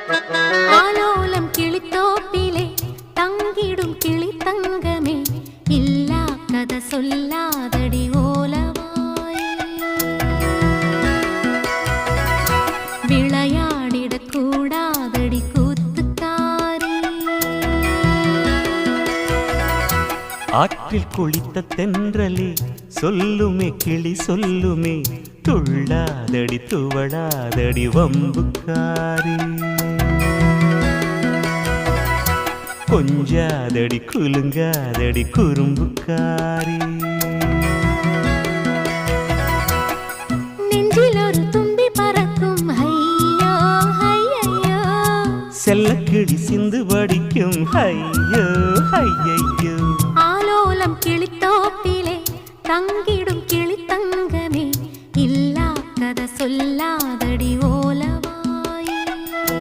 ஆலோலம் கிளித்தோப்பிலே தங்கிடும் கிளி தங்கமே, இல்லா கதை சொல்லாதடி ஓலவாய். விளையாடிடக் கூடாதடி கூத்துக்காரி. ஆற்றில் குளித்த தென்றலே சொல்லுமே கிளி சொல்லுமே, துள்ளாதடி துவளாதடி வம்புக்காரி. கொஞ்சாதடி குலுங்காதடி குறும்புக்காரி. நெஞ்சில் ஒரு தும்பி பறக்கும் ஐயோ ஐயையோ, செல்லக்கிளி சிந்து படிக்கும் ஐயோ ஐயையோ. ஆலோலம் கிளித்தோப்பிலே தங்கிடும் கிளி தங்கமே, இல்லா கதை சொல்லாதடி ஓல